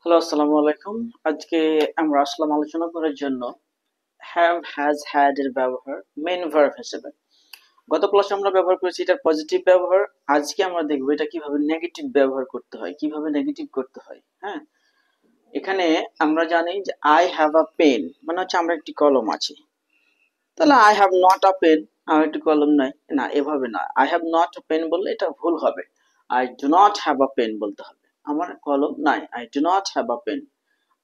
Hello, আসসালামু আলাইকুম। আজকে আমরা আসলাম আলোচনা করার জন্য হ্যাভ, হ্যাজ, হ্যাড এর ব্যবহার মেইন ভার্ব হিসেবে। গত ক্লাসে আমরা ব্যবহার করেছি এটার পজিটিভ ব্যবহার। আজকে আমরা দেখবো এটা কিভাবে নেগেটিভ ব্যবহার করতে হয়, কিভাবে নেগেটিভ করতে হয়। হ্যাঁ, এখানে আমরা জানি যে আই হ্যাভ আ পেন মানে হচ্ছে আমরা একটি কলম আছে। তাহলে I have not a pen, আমার একটি কলম নাই, না এভাবে না। I have not a pen বললে এটা ভুল হবে। I do not have a pen বলতে হবে। আমার কলম নাই, I do not have a pen.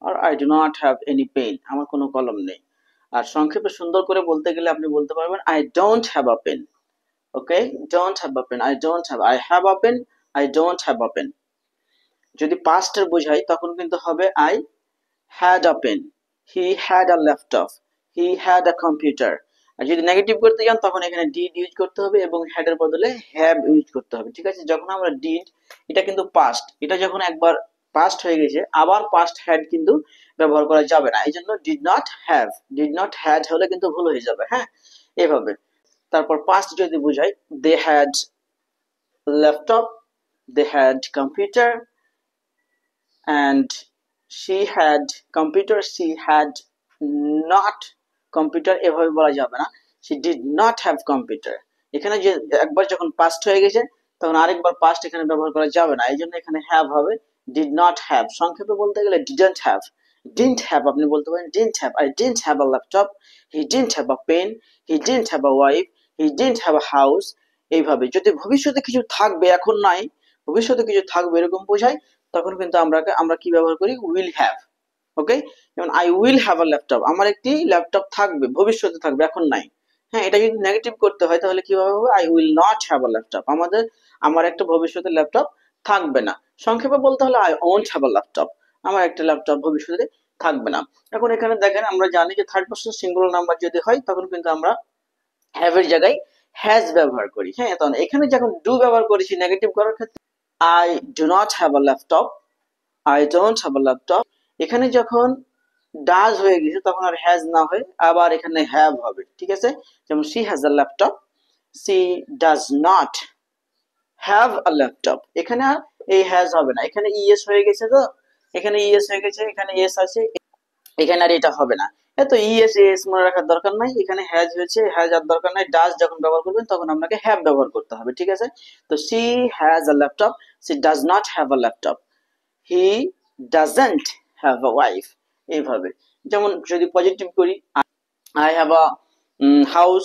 আর I do not have any pen, আমার কোনো কলম নেই। আর সংক্ষেপে সুন্দর করে বলতে গেলে আপনি বলতে পারবেন I don't have a pen. Okay, don't have a pen, I don't have, I have a pen, I don't have a pen. যদি পাস্টের বোঝাই তখন কিন্তু হবে I had a pen, he had a laptop, he had a computer. আর যদি negative করতে যান তখন এখানে ডিড ইউজ করতে হবে এবং হ্যাড এর বদলে হ্যাভ ইউজ করতে হবে। ঠিক আছে, যখন আমরা ডিড, এটা কিন্তু পাস্ট, এটা যখন একবার পাস্ট হয়ে গেছে আবার পাস্ট হ্যাড কিন্তু ব্যবহার করা যাবে না। এই জন্য did not have, did not had হলে কিন্তু ভুল হয়ে যাবে। হ্যাঁ, এভাবে। তারপর পাস্ট যদি বুঝাই, they had laptop, they had computer, and she had computer, she had not computer, এভাবে বলা যাবে না। she did not have computer। এখানে যে একবার যখন পাস্ট হয়ে গেছে তখন আরেকবার পাস্ট এখানে ব্যবহার করা যাবে না, এই জন্য এখানে হ্যাভ হবে, did not have। সংক্ষেপে বলতে গেলে didn't have, didn't have আপনি বলতে পারেন didn't have, I didn't have a laptop, he didn't have a pen, he didn't have a wife, he didn't have a house। এইভাবে যদি ভবিষ্যতে কিছু থাকবে এখন নাই, ভবিষ্যতে কিছু থাকবে এরকম বোঝায়, তখন কিন্তু আমরা কি ব্যবহার করি, উইল হ্যাভ। ওকে, যেমন I will have a laptop, আমার একটি ল্যাপটপ থাকবে, ভবিষ্যতে থাকবে, এখন নাই। হ্যাঁ, এটা যদি নেগেটিভ করতে হয় তাহলে কিভাবে হবে, I will not have a laptop, আমার একটা ভবিষ্যতে ল্যাপটপ থাকবে না। সংক্ষেপে বলতে হলে I won't have a laptop, আমার একটা ল্যাপটপ ভবিষ্যতে থাকবে না। এখন এখানে দেখেন, আমরা জানি যে থার্ড পারসন সিঙ্গুলার নাম্বার যদি হয় তখন কিন্তু আমরা হ্যাভ এর জায়গায় হ্যাজ ব্যবহার করি। হ্যাঁ, তখন এখানে যখন ডু ব্যবহার করেছি নেগেটিভ করার ক্ষেত্রে, I do not have a laptop, I don't have a laptop. এখানে যখন ডাজ হয়ে গেছে তখন আর হ্যাজ না হয়ে আবার এখানে হ্যাভ হবে। ঠিক আছে, যেমন she has a laptop, she does not have a laptop. এখানে আর এই হ্যাজ হবে না, এখানে ইএস হয়ে গেছে। তো এখানে ইএস হয়ে গেছে, এখানে এস আছে, এখানে আর এটা হবে না। এত ইএস এস মনে রাখার দরকার নাই, এখানে হ্যাজ হয়েছে, হ্যাজ আর দরকার নাই। ডাজ যখন ব্যবহার করবেন তখন আপনাকে হ্যাভ ব্যবহার করতে হবে। ঠিক আছে, তো she has a laptop, she does not have a laptop, he doesn't have a wife. এইভাবে। যেমন যদি পজিটিভ করি, I have a house,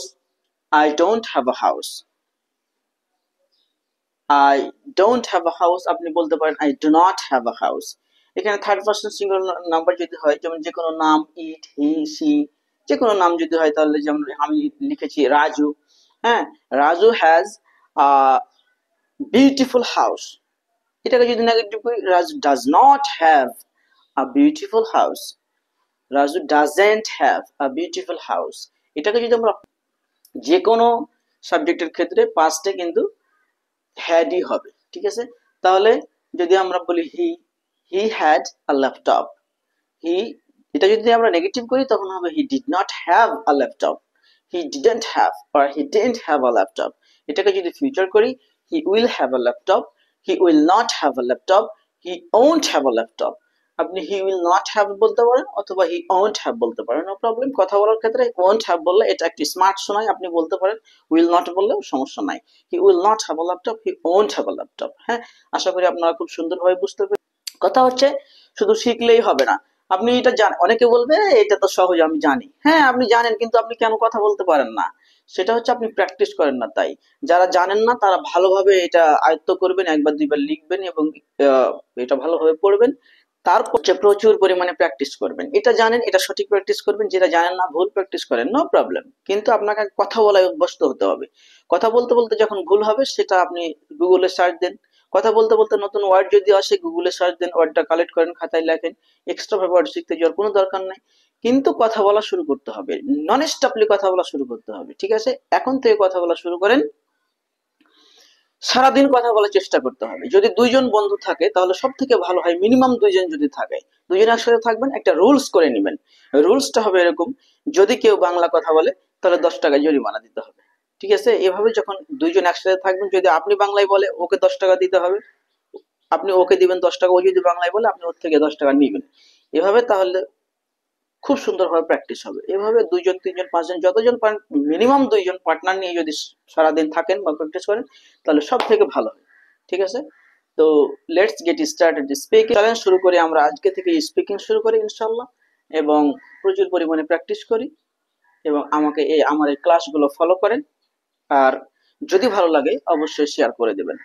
I don't have a house, I don't have a house আপনি বলতে পারেন I do not have a house. এখানে third person singular number যদি হয়, যেমন যে কোনো নাম, ইট, হি, সি, যে কোনো নাম যদি হয়, তাহলে যেমন আমি লিখেছি রাজু। হ্যাঁ, Raju has a beautiful house. এটাকে যদি নেগেটিভ করি, Raju does not have a beautiful house, Raju doesn't have a beautiful house. এটাকে যদি আমরা যে কোনো সাবজেক্টের ক্ষেত্রে পাস্টে কিন্তু হ্যাডই হবে। ঠিক আছে, তাহলে যদি আমরা বলি হি হ্যাড আ ল্যাপটপ, হি, এটা যদি আমরা নেগেটিভ করি তখন হবে he did not have a laptop, he didn't have or he didn't have a laptop. এটাকে যদি ফিউচার করি, he will have a laptop, he will not have a laptop, he won't have a laptop. আপনি he will not have বলতে পারেন অথবা হি won't have বলতে পারেন, no problem. কথা বলার ক্ষেত্রে ওন্ট হ্যাভ বললে এটা একটি স্মার্ট শোনায়, আপনি বলতে পারেন। উইল নট বললেও সমস্যা নাই, he will not have a laptop, he won't have a laptop. হ্যাঁ, আশা করি আপনারা খুব সুন্দরভাবে বুঝতে পেরেছেন। কথা হচ্ছে শুধু শিখলেই হবে না, আপনি এটা জানেন। অনেকে বলবে এটা তো সহজ, আমি জানি। হ্যাঁ, আপনি জানেন, কিন্তু আপনি কেন কথা বলতে পারেন না? সেটা হচ্ছে আপনি প্র্যাকটিস করেন না। তাই যারা জানেন না তারা ভালোভাবে এটা আয়ত্ত করবেন, একবার দুইবার লিখবেন এবং আহ, এটা ভালোভাবে পড়বেন। তারপর হচ্ছে প্রচুর পরিমাণে প্র্যাকটিস করবেন। এটা জানেন, এটা সঠিক প্র্যাকটিস করবেন। যেটা জানেন না, ভুল প্র্যাকটিস করেন, নো প্রবলেম। কিন্তু আপনাকে কথা বলায় অভ্যস্ত হতে হবে। কথা বলতে বলতে যখন ভুল হবে সেটা আপনি গুগলে সার্চ দেন। কথা বলতে বলতে নতুন ওয়ার্ড যদি আসে গুগলে সার্চ দেন, ওয়ার্ডটা কালেক্ট করেন, খাতায় লেখেন। এক্সট্রা ভাবে ওয়ার্ড শিখতে যাওয়ার কোনো দরকার নাই। কিন্তু কথা বলা শুরু করতে হবে, নন স্টপলি কথা বলা শুরু করতে হবে। ঠিক আছে, এখন থেকে কথা বলা শুরু করেন। সারাদিন কথা বলার চেষ্টা করতে হবে। যদি দুইজন বন্ধু থাকে তাহলে সব থেকে ভালো হয় মিনিমাম দুইজন যদি থাকে, দুইজন একসাথে থাকবেন, একটা রুলস করে নেবেন। রুলসটা হবে এরকম, যদি কেউ বাংলা কথা বলে তাহলে 10 টাকা জরিমানা দিতে হবে। ঠিক আছে, এভাবে যখন দুইজন একসাথে থাকবেন, যদি আপনি বাংলায় বলে ওকে 10 টাকা দিতে হবে, আপনি ওকে দিবেন 10 টাকা, ও যদি বাংলায় বলে আপনি ওর থেকে 10 টাকা নিবেন। এভাবে তাহলে খুব সুন্দরভাবে প্র্যাকটিস হবে। এভাবে 2 জন 3 জন 5 জন যতজন পারেন, মিনিমাম 2 জন পার্টনার নিয়ে যদি সারাদিন থাকেন বা প্র্যাকটিস করেন তাহলে সব থেকে ভালো হয়। ঠিক আছে? তো let's get started speaking challenge শুরু করি আমরা আজকে থেকে, স্পিকিং শুরু করি ইনশাল্লাহ, এবং প্রচুর পরিমাণে প্র্যাকটিস করি, এবং আমার এই ক্লাসগুলো ফলো করেন। আর যদি ভালো লাগে অবশ্যই শেয়ার করে দেবেন।